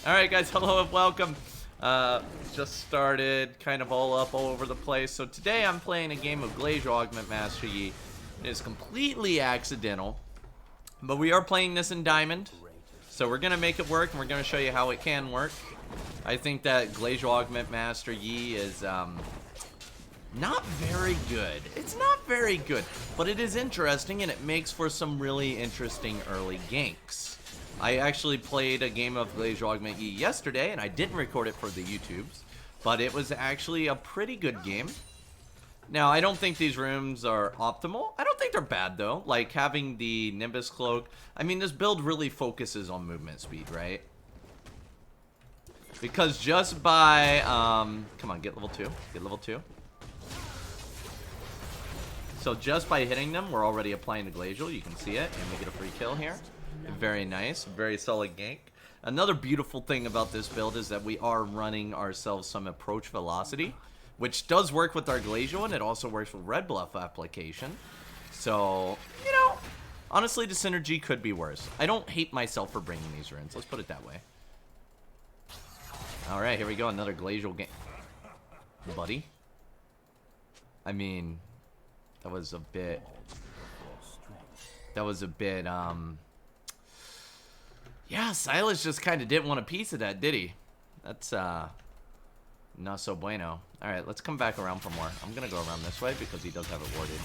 Alright guys, hello and welcome. Just started, kind of all up all over the place. So today I'm playing a game of Glacial Augment Master Yi. It is completely accidental, but we are playing this in Diamond. So we're going to make it work, and we're going to show you how it can work. I think that Glacial Augment Master Yi is not very good. It's not very good, but it is interesting, and it makes for some really interesting early ganks. I actually played a game of Glacial Augment Yi yesterday, and I didn't record it for the YouTubes, but it was actually a pretty good game. Now, I don't think these rooms are optimal. I don't think they're bad, though. Like, having the Nimbus Cloak. I mean, this build really focuses on movement speed, right? Because just by, come on, get level 2. Get level 2. So just by hitting them, we're already applying the Glacial. You can see it, and we get a free kill here. Very nice. Very solid gank. Another beautiful thing about this build is that we are running ourselves some approach velocity, which does work with our Glacial, and it also works with Red Bluff application. So, you know, honestly, the synergy could be worse. I don't hate myself for bringing these runes. Let's put it that way. Alright, here we go. Another Glacial gank. Buddy. I mean, that was a bit... Yeah, Silas just kind of didn't want a piece of that, did he? That's, not so bueno. Alright, let's come back around for more. I'm gonna go around this way because he does have it warded.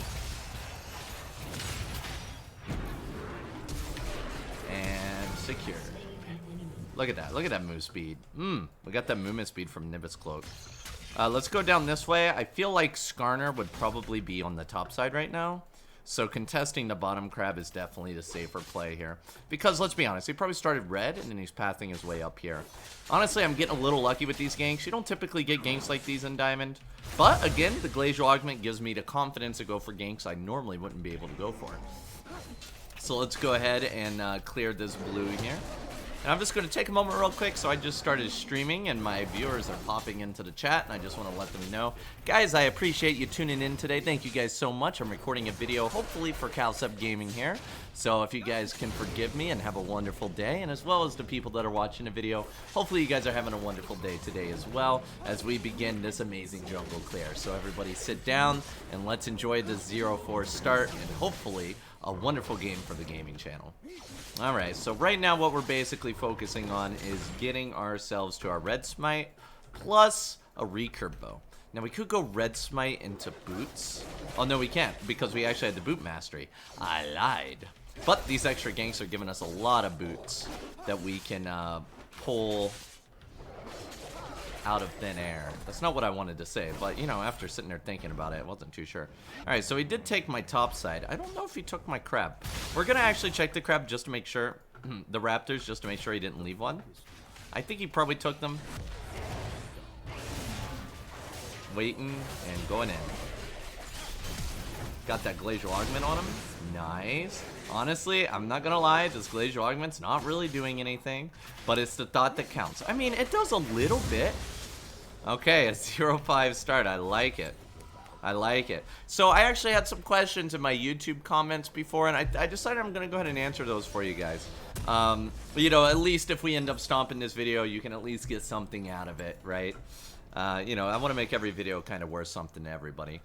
And secured. Look at that. Look at that move speed. We got that movement speed from Nimbus Cloak. Let's go down this way. I feel like Skarner would probably be on the top side right now. So contesting the bottom crab is definitely the safer play here. Because, let's be honest, he probably started red, and then he's pathing his way up here. Honestly, I'm getting a little lucky with these ganks. You don't typically get ganks like these in Diamond. But, again, the Glacial Augment gives me the confidence to go for ganks I normally wouldn't be able to go for. So let's go ahead and clear this blue here. And I'm just going to take a moment real quick. So I just started streaming, and my viewers are popping into the chat, and I just want to let them know. Guys, I appreciate you tuning in today. Thank you guys so much. I'm recording a video, hopefully for Cowsep Gaming here. So if you guys can forgive me and have a wonderful day, and as well as the people that are watching the video, hopefully you guys are having a wonderful day today as well as we begin this amazing jungle clear. So everybody sit down, and let's enjoy this 0-4 start, and hopefully a wonderful game for the gaming channel. Alright, so right now what we're basically focusing on is getting ourselves to our red smite plus a recurve bow. Now we could go red smite into boots. Oh no, we can't because we actually had the boot mastery. I lied. But these extra ganks are giving us a lot of boots that we can pull out of thin air. That's not what I wanted to say, but you know, after sitting there thinking about it, I wasn't too sure. Alright, so he did take my top side. I don't know if he took my crab. We're gonna actually check the crab just to make sure. The raptors, just to make sure he didn't leave one. I think he probably took them. Waiting and going in. Got that Glacial Augment on him. Nice. Honestly, I'm not gonna lie, this Glacial Augment's not really doing anything, but it's the thought that counts. I mean, it does a little bit. Okay, a 0-5 start. I like it. I like it. So I actually had some questions in my YouTube comments before, and I decided I'm gonna go ahead and answer those for you guys. You know, at least if we end up stomping this video, you can at least get something out of it, right? You know, I want to make every video kind of worth something to everybody.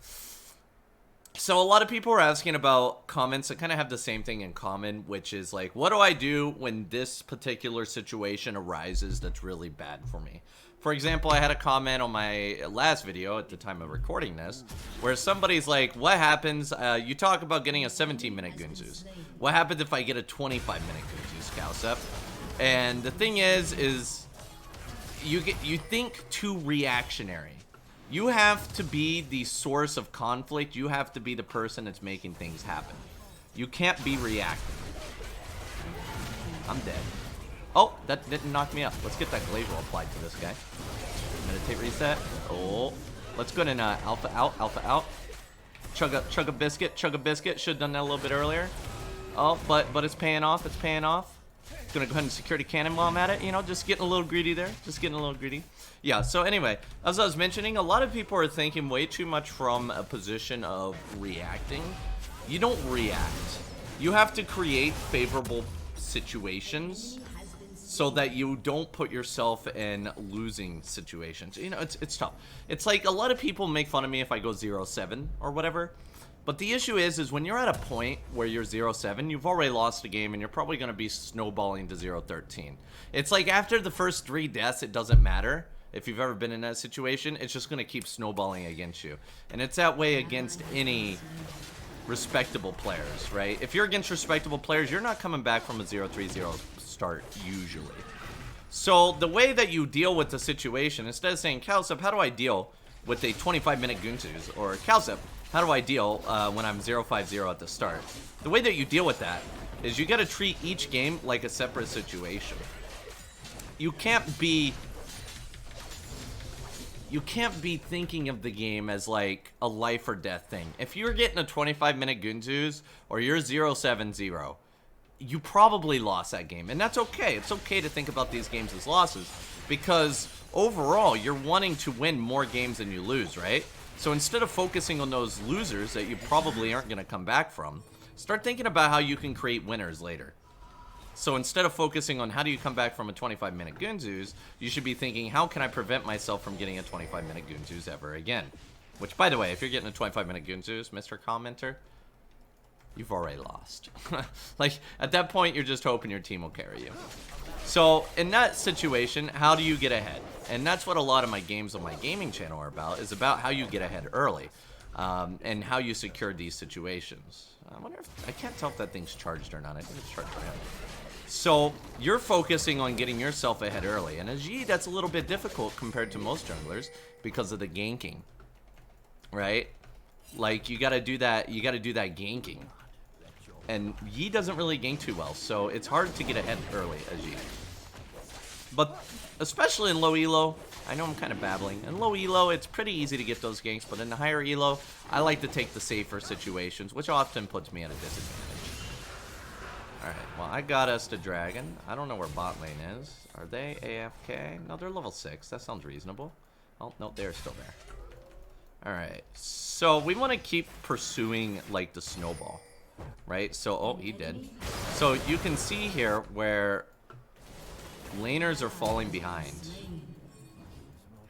So a lot of people are asking about comments that kind of have the same thing in common, which is like, what do I do when this particular situation arises that's really bad for me? For example, I had a comment on my last video at the time of recording this, where somebody's like, what happens, you talk about getting a 17-minute Gunzus. What happens if I get a 25-minute Gunzus, Cowsep? And the thing is you think too reactionary. You have to be the source of conflict. You have to be the person that's making things happen. You can't be reactive. I'm dead. Oh, that didn't knock me up. Let's get that Glacial applied to this guy. Meditate reset. Oh, let's go in alpha out. Chug a biscuit. Should have done that a little bit earlier. Oh, but it's paying off. It's paying off. Gonna go ahead and secure the cannon while I'm at it. You know, just getting a little greedy there. Yeah, so anyway, as I was mentioning, a lot of people are thinking way too much from a position of reacting. You don't react. You have to create favorable situations so that you don't put yourself in losing situations. You know, it's tough. It's like a lot of people make fun of me if I go 0-7 or whatever. But the issue is when you're at a point where you're 0-7, you've already lost a game and you're probably going to be snowballing to 0-13. It's like after the first 3 deaths, it doesn't matter. If you've ever been in that situation, it's just going to keep snowballing against you. And it's that way against any respectable players, right? If you're against respectable players, you're not coming back from a 0-3-0 start, usually. So the way that you deal with the situation, instead of saying, Cowsep, how do I deal with a 25-minute Guntus? Or Cowsep, how do I deal when I'm 0-5-0 at the start? The way that you deal with that is you got to treat each game like a separate situation. You can't be thinking of the game as like a life or death thing. If you're getting a 25-minute Guntus or you're 0-7-0, you probably lost that game. And that's okay. It's okay to think about these games as losses because overall, you're wanting to win more games than you lose, right? So instead of focusing on those losers that you probably aren't going to come back from, start thinking about how you can create winners later. So instead of focusing on how do you come back from a 25-minute Guntus, you should be thinking, how can I prevent myself from getting a 25-minute Guntus ever again? Which, by the way, if you're getting a 25-minute Guntus, Mr. Commenter, you've already lost. Like, at that point, you're just hoping your team will carry you. So, in that situation, how do you get ahead? And that's what a lot of my games on my gaming channel are about, is about how you get ahead early. And how you secure these situations. I wonder if, I can't tell if that thing's charged or not. I think it's charged right now. So, you're focusing on getting yourself ahead early. And as Yi, that's a little bit difficult compared to most junglers because of the ganking. Right? Like, you gotta do that ganking. And Yi doesn't really gank too well, so it's hard to get ahead early as Yi. But, especially in low elo, I know I'm kind of babbling. In low elo, it's pretty easy to get those ganks, but in the higher elo, I like to take the safer situations, which often puts me at a disadvantage. Alright, well, I got us to Dragon. I don't know where bot lane is. Are they AFK? No, they're level 6. That sounds reasonable. Oh, no, they're still there. Alright, so we want to keep pursuing, like, the snowball. Right? So, oh, he did. So, you can see here where laners are falling behind.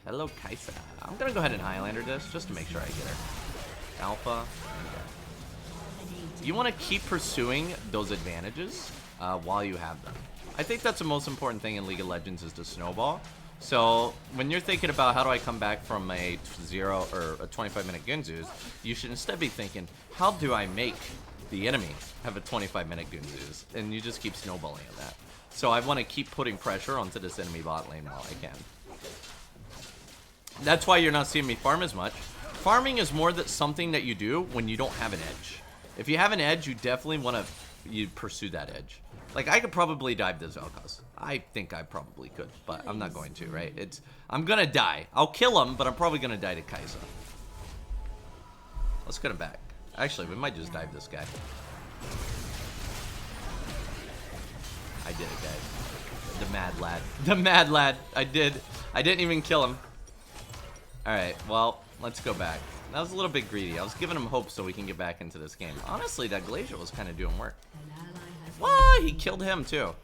Hello, Kaisa. I'm going to go ahead and Highlander this just to make sure I get her. Alpha. You want to keep pursuing those advantages while you have them. I think that's the most important thing in League of Legends is to snowball. So when you're thinking about how do I come back from a 0 or a 25-minute Guntus, you should instead be thinking, how do I make the enemy have a 25-minute Guntus? And you just keep snowballing on that. So I want to keep putting pressure onto this enemy bot lane while I can. That's why you're not seeing me farm as much. Farming is more that something that you do when you don't have an edge. If you have an edge, you definitely want to pursue that edge. Like, I could probably dive this Vel'Koz. I think I probably could, but I'm not going to, right? I'm gonna die. I'll kill him, but I'm probably gonna die to Kaisa. Let's get him back. Actually, we might just dive this guy. I did it, guys. The mad lad. The mad lad. I didn't even kill him. Alright, well, let's go back. That was a little bit greedy. I was giving him hope so we can get back into this game. Honestly, that Glacier was kind of doing work. What? He killed him, too.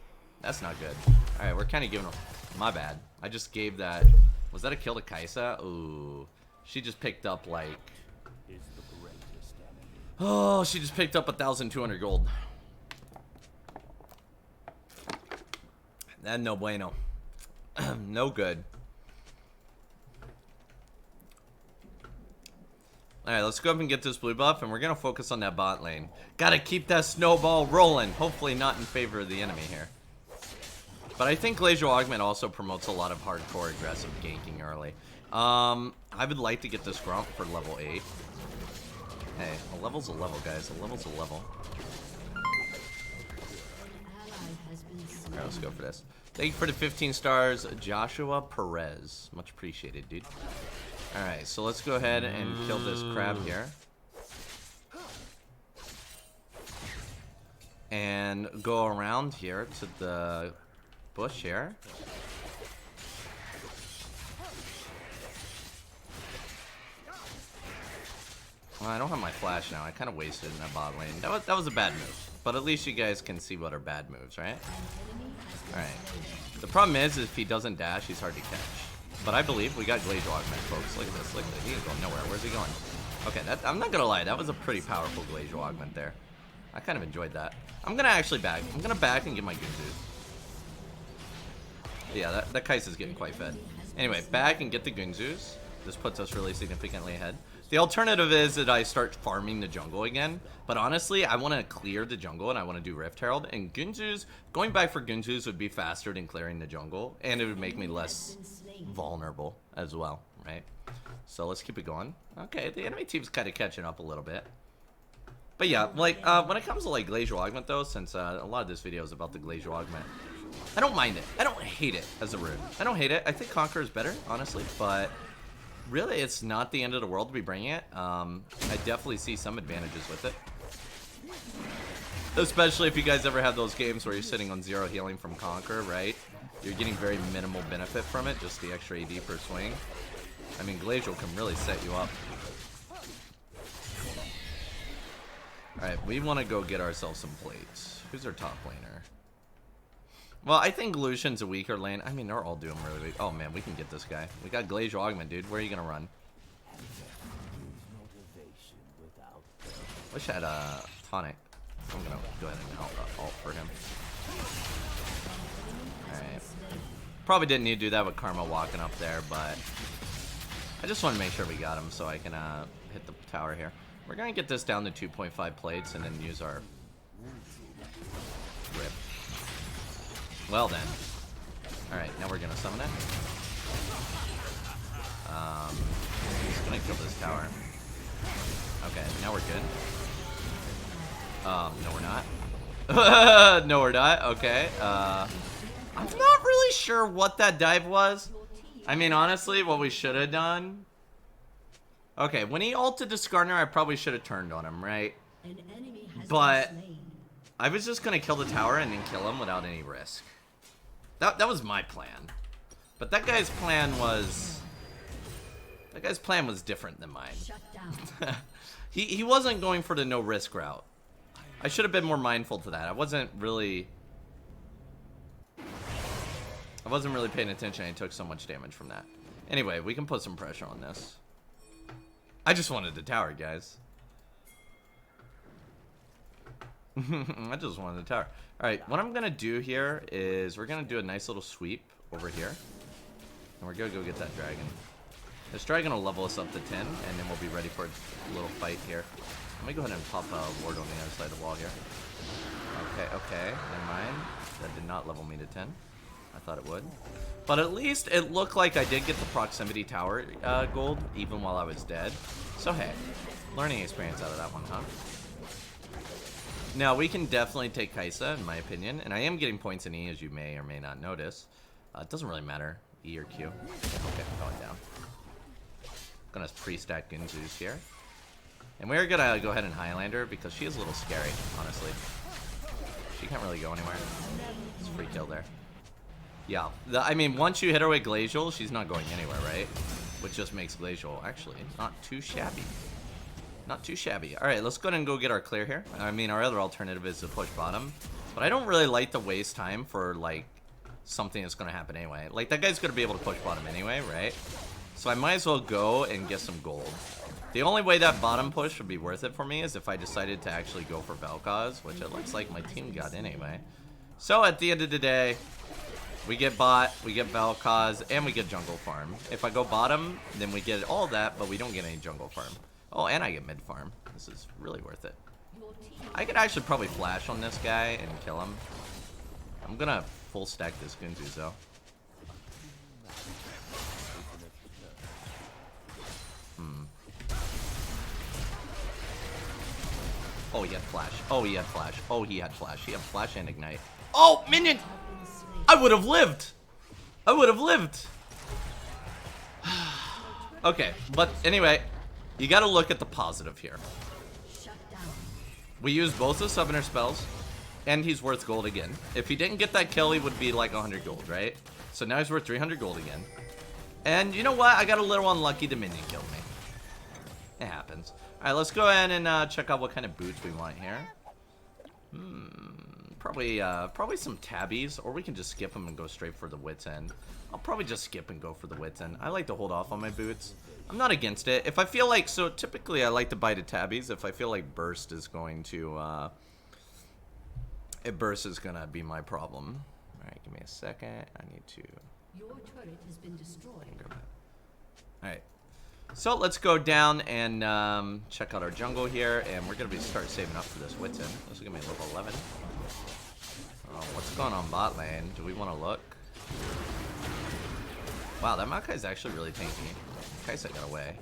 That's not good. Alright, we're kind of giving him... My bad. I just gave that... Was that a kill to Kaisa? Ooh. She just picked up, like... Oh, she just picked up 1,200 gold. That no bueno. No good. Alright, let's go up and get this blue buff, and we're going to focus on that bot lane. Gotta keep that snowball rolling. Hopefully not in favor of the enemy here. But I think Glacial Augment also promotes a lot of hardcore aggressive ganking early. I would like to get this Grump for level 8. Hey, a level's a level, guys. A level's a level. Alright, let's go for this. Thank you for the 15 stars, Joshua Perez. Much appreciated, dude. Alright, so let's go ahead and kill this crab here. And go around here to the bush here. Well, I don't have my flash now. I kind of wasted in that bot lane. That was a bad move. But at least you guys can see what are bad moves, right? Alright. The problem is if he doesn't dash, he's hard to catch. But I believe we got Glacial Augment, folks. Look at this. Look at this. He ain't going nowhere. Where's he going? Okay, I'm not gonna lie. That was a pretty powerful Glacial Augment there. I kind of enjoyed that. I'm gonna actually back. I'm gonna back and get my Gunzu. Yeah, that Kai'Sa's getting quite fed. Anyway, back and get the Gunzus. This puts us really significantly ahead. The alternative is that I start farming the jungle again. But honestly, I want to clear the jungle and I want to do Rift Herald. And Gunzus, going back for Gunzus would be faster than clearing the jungle. And it would make me less vulnerable as well, right? So let's keep it going. Okay, the enemy team's kind of catching up a little bit. But yeah, like, when it comes to, like, Glacial Augment, though, since a lot of this video is about the Glacial Augment, I don't mind it. I don't hate it as a rune. I don't hate it. I think Conqueror is better, honestly, but really, it's not the end of the world to be bringing it. I definitely see some advantages with it. Especially if you guys ever have those games where you're sitting on 0 healing from Conqueror, right? You're getting very minimal benefit from it, just the extra AD per swing. I mean, Glacial can really set you up. Alright, we want to go get ourselves some plates. Who's our top laner? Well, I think Lucian's a weaker lane. I mean, they're all doing really weak. Oh, man, we can get this guy. We got Glacial Augment, dude. Where are you going to run? Wish I had a tonic. I'm going to go ahead and ult for him. Alright. Probably didn't need to do that with Karma walking up there, but I just want to make sure we got him so I can hit the tower here. We're going to get this down to 2.5 plates and then use our rip. Well then. Alright, now we're going to summon it. Just going to kill this tower. Okay, now we're good. No we're not. No we're not. Okay. I'm not really sure what that dive was. I mean, honestly, what we should have done. Okay, when he ulted to Skarner, I probably should have turned on him, right? But I was just gonna kill the tower and then kill him without any risk. That was my plan. But that guy's plan was different than mine. he wasn't going for the no risk route. I should have been more mindful to that. I wasn't really paying attention. I took so much damage from that. Anyway, we can put some pressure on this. I just wanted the tower, guys. I just wanted the tower. Alright, what I'm going to do here is we're going to do a nice little sweep over here. And we're going to go get that dragon. This dragon will level us up to 10, and then we'll be ready for a little fight here. Let me go ahead and pop a ward on the other side of the wall here. Okay, never mind. That did not level me to 10. I thought it would. But at least it looked like I did get the proximity tower gold, even while I was dead. So hey, learning experience out of that one, huh? Now, we can definitely take Kai'Sa, in my opinion. And I am getting points in E, as you may or may not notice. It doesn't really matter, E or Q. Okay, I'm going down. Gonna pre-stack Gunzus here. And we're gonna go ahead and Highlander because she is a little scary, honestly. She can't really go anywhere. It's a free kill there. Yeah, I mean, once you hit her with Glacial, she's not going anywhere, right? Which just makes Glacial, actually, not too shabby. Not too shabby. Alright, let's go ahead and go get our clear here. I mean, our other alternative is to push bottom. But I don't really like to waste time for, like, something that's going to happen anyway. Like, that guy's going to be able to push bottom anyway, right? So I might as well go and get some gold. The only way that bottom push would be worth it for me is if I decided to actually go for Vel'Koz, which it looks like my team got anyway. So at the end of the day, we get bot, we get Vel'Koz, and we get jungle farm. If I go bottom, then we get all that, but we don't get any jungle farm. Oh, and I get mid farm. This is really worth it. I could actually probably flash on this guy and kill him. I'm gonna full stack this Gunzu though. Oh, he had flash. Oh, he had flash. Oh, he had flash. He had flash and ignite. Oh, minion! I would have lived. I would have lived. Okay, but anyway, you gotta look at the positive here. We used both the summoner spells, and he's worth gold again. If he didn't get that kill, he would be like 100 gold, right? So now he's worth 300 gold again. And you know what? I got a little unlucky. The minion killed me. It happens. Alright, let's go ahead and check out what kind of boots we want here. Probably some tabbies, or we can just skip them and go straight for the wits end. I'll probably just skip and go for the wits end. I like to hold off on my boots. I'm not against it. If I feel like, so typically I like to buy the tabbies if I feel like burst is going to, if burst is gonna be my problem. Alright, give me a second. I need to... Your turret has been destroyed. Alright. So let's go down and check out our jungle here, and we're gonna start saving up for this wits end. This is gonna be level 11. Oh, what's going on bot lane? Do we want to look? Wow, that Maokai's actually really tanky. Kaisa got away.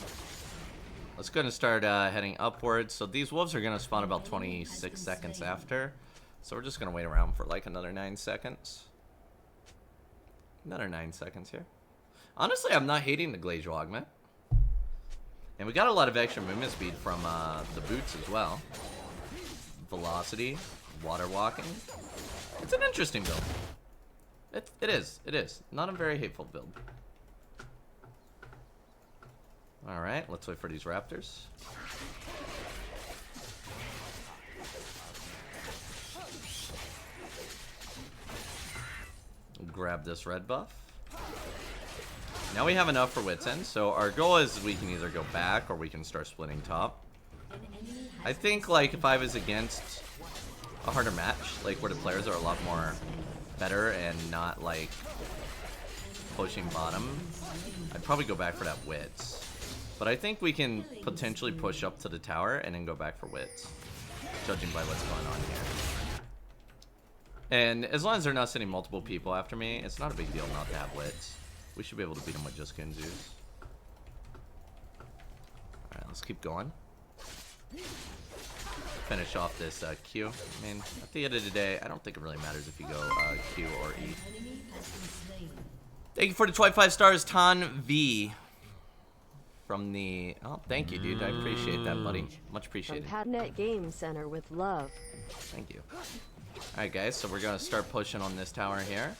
Let's go ahead and start heading upwards. So these wolves are gonna spawn about 26 seconds after. So we're just gonna wait around for like another 9 seconds. Another 9 seconds here. Honestly, I'm not hating the Glacial Augment. And we got a lot of extra movement speed from the boots as well. Velocity, water walking. It's an interesting build. It is. Not a very hateful build. Alright, let's wait for these raptors. Grab this red buff. Now we have enough for wits end, so our goal is we can either go back or we can start splitting top. I think like if I was against a harder match, like where the players are a lot more better and not like pushing bottom, I'd probably go back for that wits. But I think we can potentially push up to the tower and then go back for wits, judging by what's going on here. And as long as they're not sending multiple people after me, it's not a big deal not to have wits. We should be able to beat them with just Gunzus. Alright, let's keep going. Finish off this Q. I mean, at the end of the day, I don't think it really matters if you go Q or E. Thank you for the 25 stars, Tan V. From the... Oh, thank you, dude. I appreciate that, buddy. Much appreciated. From Padnet Game Center with love. Thank you. Alright, guys. So we're going to start pushing on this tower here.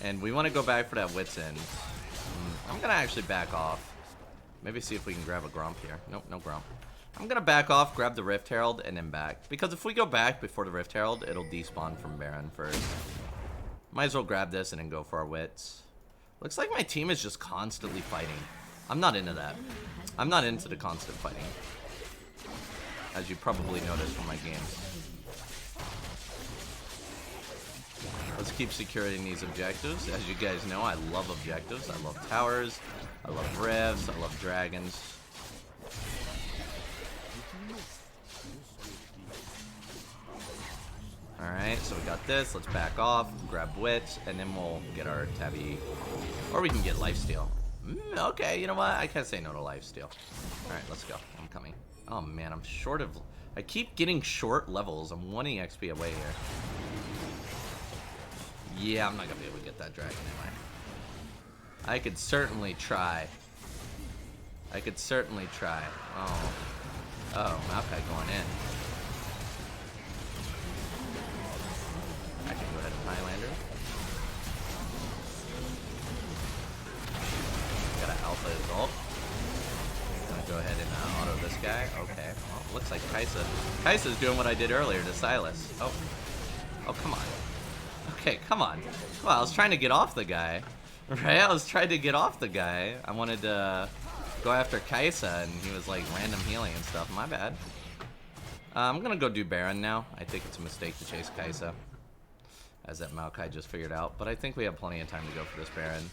And we want to go back for that wits end. I'm going to actually back off. Maybe see if we can grab a Grump here. Nope, no Grump. I'm going to back off, grab the Rift Herald, and then back. Because if we go back before the Rift Herald, it'll despawn from Baron first. Might as well grab this and then go for our wits. Looks like my team is just constantly fighting. I'm not into that. I'm not into the constant fighting, as you probably noticed from my games. Let's keep securing these objectives. As you guys know, I love objectives. I love towers. I love rifts. I love dragons. Alright, so we got this. Let's back off, grab wits, and then we'll get our tabby. Or we can get lifesteal. Okay, you know what? I can't say no to lifesteal. Alright, let's go. I'm coming. Oh man, I'm short of... I keep getting short levels. I'm 1 EXP away here. Yeah, I'm not gonna be able to get that dragon, am I? I could certainly try. I could certainly try. Oh. Oh, Maokai going in. I can go ahead and Highlander. Got an alpha his ult. Gonna go ahead and auto this guy. Okay. Well, looks like Kai'Sa's doing what I did earlier to Silas. Oh. Oh, come on. Okay, come on. Well, I was trying to get off the guy. Right? I was trying to get off the guy. I wanted to go after Kai'Sa, and he was like random healing and stuff. My bad. I'm gonna go do Baron now. I think it's a mistake to chase Kai'Sa, as that Maokai just figured out. But I think we have plenty of time to go for this Baron.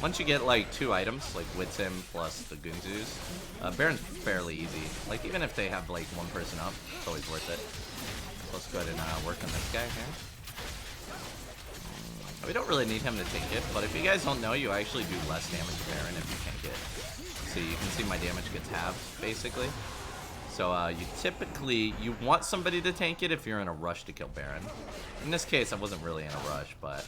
Once you get like 2 items, like Witsim plus the Gunzus, Baron's fairly easy. Like even if they have like 1 person up, it's always worth it. So let's go ahead and work on this guy here. We don't really need him to tank it, but if you guys don't know, you actually do less damage to Baron if you tank it. So you can see my damage gets halved, basically. So you typically, you want somebody to tank it if you're in a rush to kill Baron. In this case, I wasn't really in a rush, but...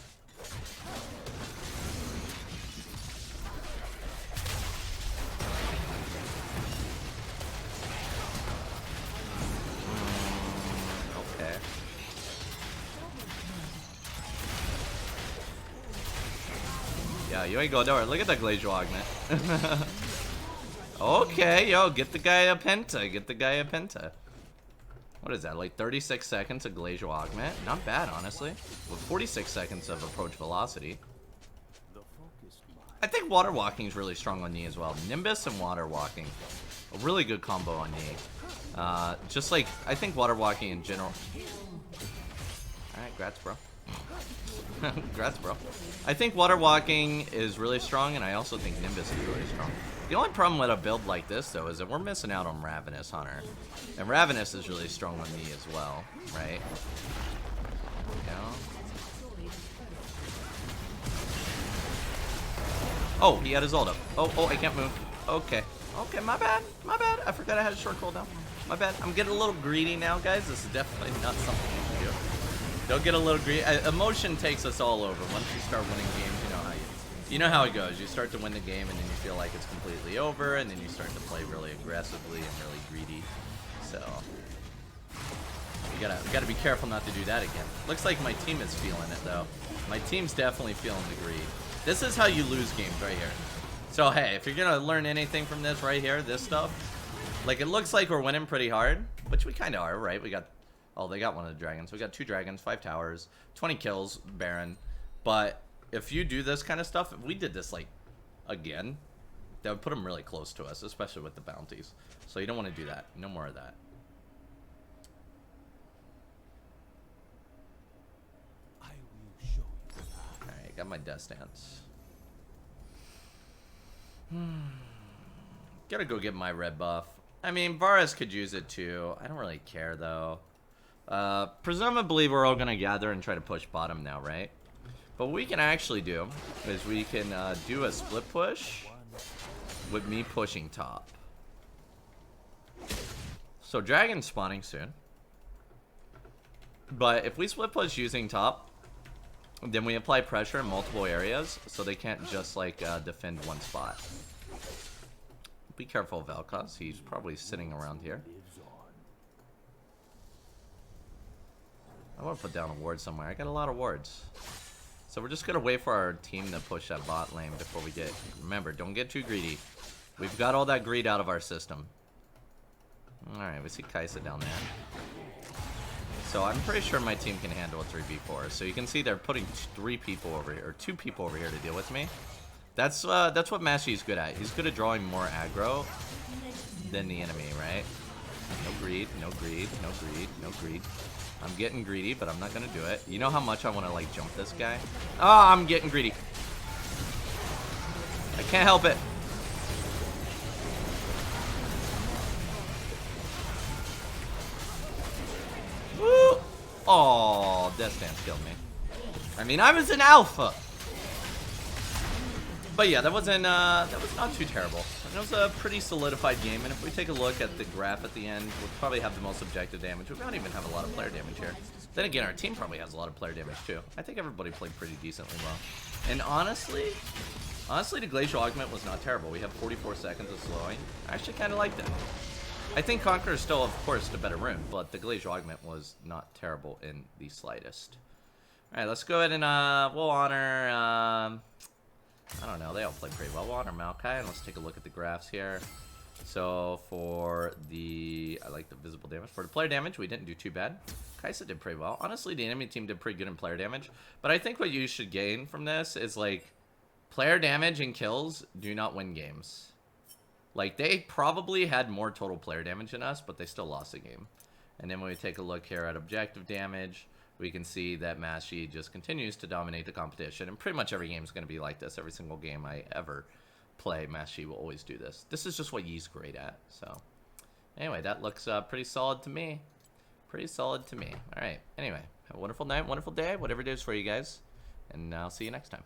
okay. Yeah, you ain't going nowhere. Look at that Glacial Augment. Okay, yo, get the guy a Penta. Get the guy a Penta. What is that, like 36 seconds of Glacial Augment? Not bad, honestly. With 46 seconds of approach velocity. I think Water Walking is really strong on Knee as well. Nimbus and Water Walking. A really good combo on Knee. Just like, I think Water Walking in general. Alright, grats, bro. Grats, bro. I think Water Walking is really strong, and I also think Nimbus is really strong. The only problem with a build like this, though, is that we're missing out on Ravenous Hunter. And Ravenous is really strong on me as well, right? You know? Oh, he had his ult up. Oh, I can't move. Okay. Okay, my bad. My bad. I forgot I had a short cooldown. My bad. I'm getting a little greedy now, guys. This is definitely not something you should do. Don't get a little greedy. Emotion takes us all over. Once you start winning games, you know how it goes. You start to win the game, and then you feel like it's completely over, and then you start to play really aggressively and really greedy. So you gotta be careful not to do that again. Looks like my team is feeling it, though. My team's definitely feeling the greed. This is how you lose games right here. So hey, if you're gonna learn anything from this right here, this stuff, like, it looks like we're winning pretty hard, which we kind of are, right? We got, oh, they got one of the dragons. We got 2 dragons, 5 towers, 20 kills, Baron. But if you do this kind of stuff, if we did this, like, again, that would put them really close to us, especially with the bounties. So you don't want to do that. No more of that. I will show you. Alright, got my death stance. Gotta go get my red buff. I mean, Varus could use it too. I don't really care, though. Presumably, we're all gonna gather and try to push bottom now, right? But what we can actually do is we can do a split push with me pushing top. So dragon's spawning soon. But if we split push using top, then we apply pressure in multiple areas, so they can't just like defend one spot. Be careful of Vel'Koz. He's probably sitting around here. I want to put down a ward somewhere. I got a lot of wards. So we're just going to wait for our team to push that bot lane before we get... Remember, don't get too greedy. We've got all that greed out of our system. Alright, we see Cowsep down there. So I'm pretty sure my team can handle a 3v4. So you can see they're putting 3 people over here, or 2 people over here to deal with me. That's what Mashi's good at. He's good at drawing more aggro than the enemy, right? No greed, no greed, no greed, no greed. I'm getting greedy, but I'm not gonna do it. You know how much I want to like jump this guy? Oh, I'm getting greedy. I can't help it. Woo! Oh, Death Stance killed me. I mean, I was an alpha. But yeah, that was not too terrible. It was a pretty solidified game, and if we take a look at the graph at the end, we'll probably have the most objective damage. We don't even have a lot of player damage here. Then again, our team probably has a lot of player damage too. I think everybody played pretty decently well. And honestly, the Glacial Augment was not terrible. We have 44 seconds of slowing. I actually kind of liked it. I think Conqueror is still, of course, the better rune, but the Glacial Augment was not terrible in the slightest. Alright, let's go ahead and we'll honor... I don't know, they all play pretty well. We'll honor Maokai, and let's take a look at the graphs here. So for the, I like the visible damage. For the player damage, we didn't do too bad. Cowsep did pretty well. Honestly, the enemy team did pretty good in player damage. But I think what you should gain from this is, like, player damage and kills do not win games. Like, they probably had more total player damage than us, but they still lost the game. And then when we take a look here at objective damage, we can see that Mashi just continues to dominate the competition. And pretty much every game is going to be like this. Every single game I ever play, Mashi will always do this. This is just what Yi's great at. So, anyway, that looks pretty solid to me. Pretty solid to me. All right. Anyway, have a wonderful night, wonderful day, whatever it is for you guys. And I'll see you next time.